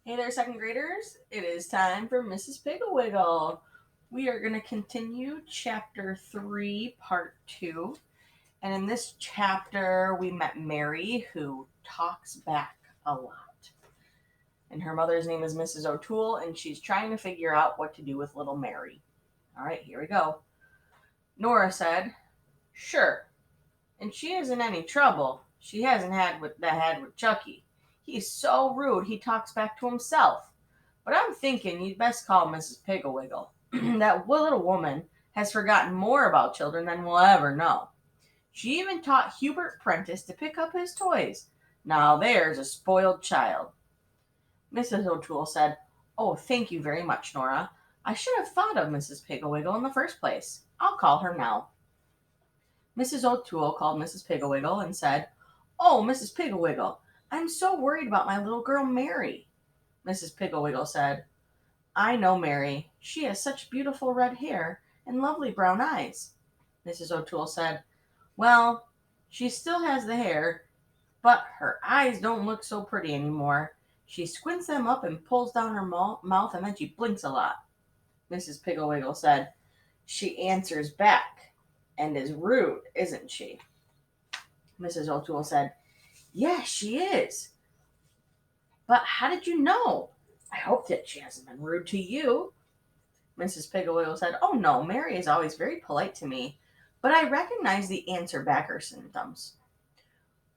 Hey there, second graders. It is time for Mrs. Piggle-Wiggle. We are going to continue chapter 3, part 2. And in this chapter, we met Mary, who talks back a lot. And her mother's name is Mrs. O'Toole, and she's trying to figure out what to do with little Mary. All right, here we go. Nora said, "Sure, and she isn't any trouble. She hasn't had with Chucky. He's so rude he talks back to himself. But I'm thinking you'd best call Mrs. Piggle-Wiggle. That little woman has forgotten more about children than we'll ever know. She even taught Hubert Prentice to pick up his toys. Now there's a spoiled child." Mrs. O'Toole said, "Oh, thank you very much, Nora. I should have thought of Mrs. Piggle-Wiggle in the first place. I'll call her now." Mrs. O'Toole called Mrs. Piggle-Wiggle and said, "Oh, Mrs. Piggle-Wiggle, I'm so worried about my little girl Mary." Mrs. Piggle-Wiggle said, "I know Mary. She has such beautiful red hair and lovely brown eyes." Mrs. O'Toole said, "Well, she still has the hair, but her eyes don't look so pretty anymore. She squints them up and pulls down her mouth, and then she blinks a lot." Mrs. Piggle-Wiggle said, "She answers back and is rude, isn't she?" Mrs. O'Toole said, "Yes, she is. But how did you know? I hope that she hasn't been rude to you." Mrs. Piggle-Wiggle said, "Oh no, Mary is always very polite to me, but I recognize the answer backer symptoms."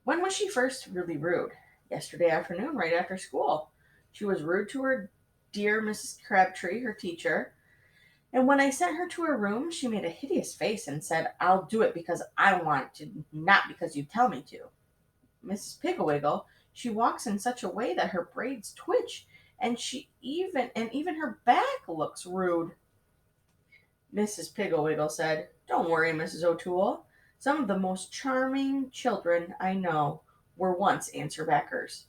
"When was she first really rude?" "Yesterday afternoon, right after school. She was rude to her dear Mrs. Crabtree, her teacher, and when I sent her to her room, she made a hideous face and said, 'I'll do it because I want to, not because you tell me to.' Mrs. Piggle-Wiggle, she walks in such a way that her braids twitch, and even her back looks rude." Mrs. Piggle-Wiggle said, "Don't worry, Mrs. O'Toole. Some of the most charming children I know were once answer-backers.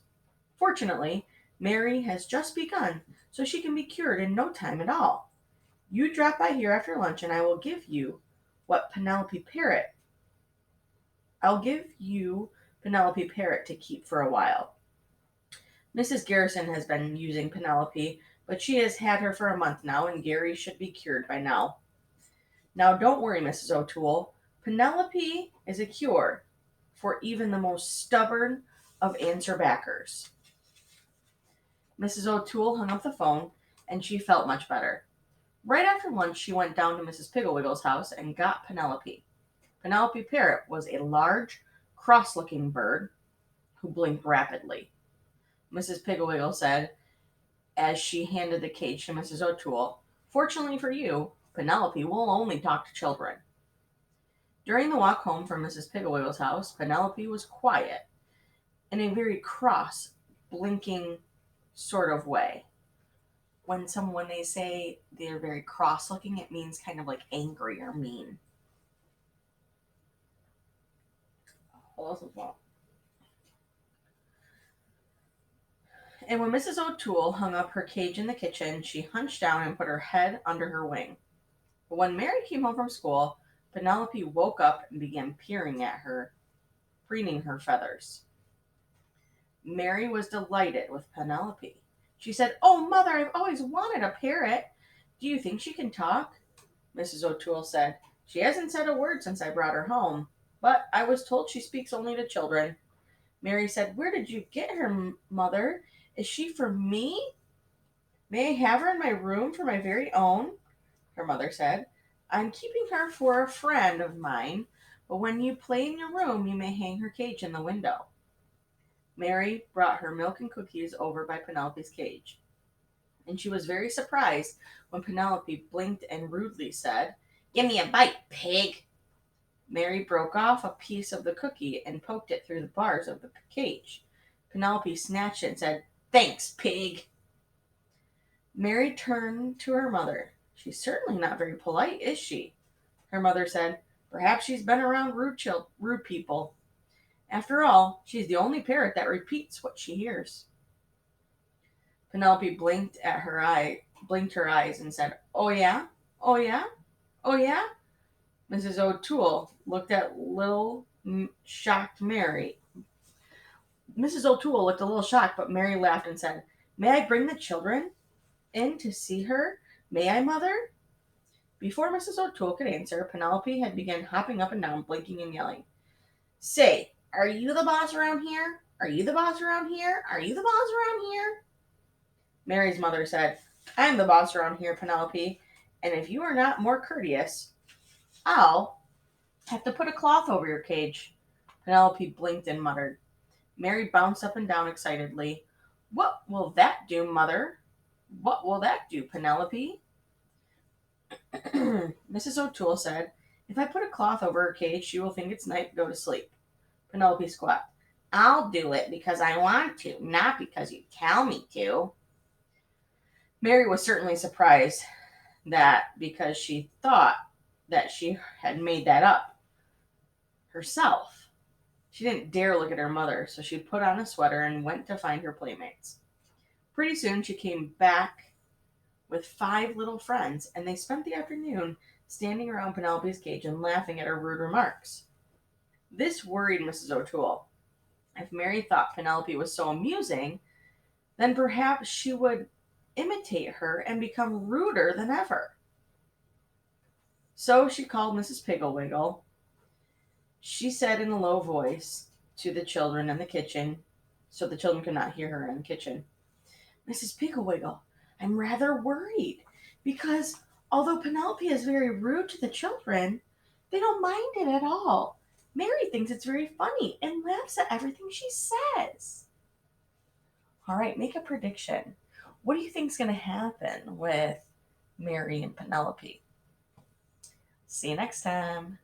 Fortunately, Mary has just begun, so she can be cured in no time at all. You drop by here after lunch, and I will give you what Penelope Parrot. I'll give you Penelope Parrot to keep for a while. Mrs. Garrison has been using Penelope, but she has had her for a month now, and Gary should be cured by now. Now, don't worry, Mrs. O'Toole. Penelope is a cure for even the most stubborn of answer backers." Mrs. O'Toole hung up the phone, and she felt much better. Right after lunch, she went down to Mrs. Piggle-Wiggle's house and got Penelope. Penelope Parrot was a large, cross-looking bird who blinked rapidly. Mrs. Piggle-Wiggle said, as she handed the cage to Mrs. O'Toole, "Fortunately for you, Penelope will only talk to children." During the walk home from Mrs. Piggle-Wiggle's house, Penelope was quiet in a very cross, blinking sort of way. When they say they're very cross looking, it means kind of like angry or mean. And when Mrs. O'Toole hung up her cage in the kitchen, she hunched down and put her head under her wing. But when Mary came home from school, Penelope woke up and began peering at her, preening her feathers. Mary was delighted with Penelope. She said, "Oh, Mother, I've always wanted a parrot. Do you think she can talk?" Mrs. O'Toole said, "She hasn't said a word since I brought her home, but I was told she speaks only to children." Mary said, "Where did you get her, Mother? Is she for me? May I have her in my room for my very own?" Her mother said, "I'm keeping her for a friend of mine, but when you play in your room, you may hang her cage in the window." Mary brought her milk and cookies over by Penelope's cage, and she was very surprised when Penelope blinked and rudely said, "Give me a bite, pig." Mary broke off a piece of the cookie and poked it through the bars of the cage. Penelope snatched it and said, "Thanks, pig." Mary turned to her mother. "She's certainly not very polite, is she?" Her mother said, "Perhaps she's been around rude people. After all, she's the only parrot that repeats what she hears." Penelope blinked her eyes and said, "Oh yeah? Oh yeah? Oh yeah?" Mrs. O'Toole looked at little shocked Mary. Mrs. O'Toole looked a little shocked, but Mary laughed and said, May I bring the children in to see her? May I, Mother?" Before Mrs. O'Toole could answer, Penelope had begun hopping up and down, blinking and yelling. "Say, are you the boss around here? Are you the boss around here? Are you the boss around here?" Mary's mother said, "I'm the boss around here, Penelope, and if you are not more courteous, I'll have to put a cloth over your cage." Penelope blinked and muttered. Mary bounced up and down excitedly. "What will that do, Mother? What will that do, Penelope?" Mrs. O'Toole said, "If I put a cloth over her cage, she will think it's night to go to sleep." Penelope squawked, "I'll do it because I want to, not because you tell me to." Mary was certainly surprised that because she thought that she had made that up herself. She didn't dare look at her mother, so she put on a sweater and went to find her playmates. Pretty soon she came back with 5 little friends, and they spent the afternoon standing around Penelope's cage and laughing at her rude remarks. This worried Mrs. O'Toole. If Mary thought Penelope was so amusing, then perhaps she would imitate her and become ruder than ever. So she called Mrs. Piggle-Wiggle. She said in a low voice to the children in the kitchen, so the children could not hear her in the kitchen, "Mrs. Piggle-Wiggle, I'm rather worried because although Penelope is very rude to the children, they don't mind it at all. Mary thinks it's very funny and laughs at everything she says." All right, make a prediction. What do you think is going to happen with Mary and Penelope? See you next time.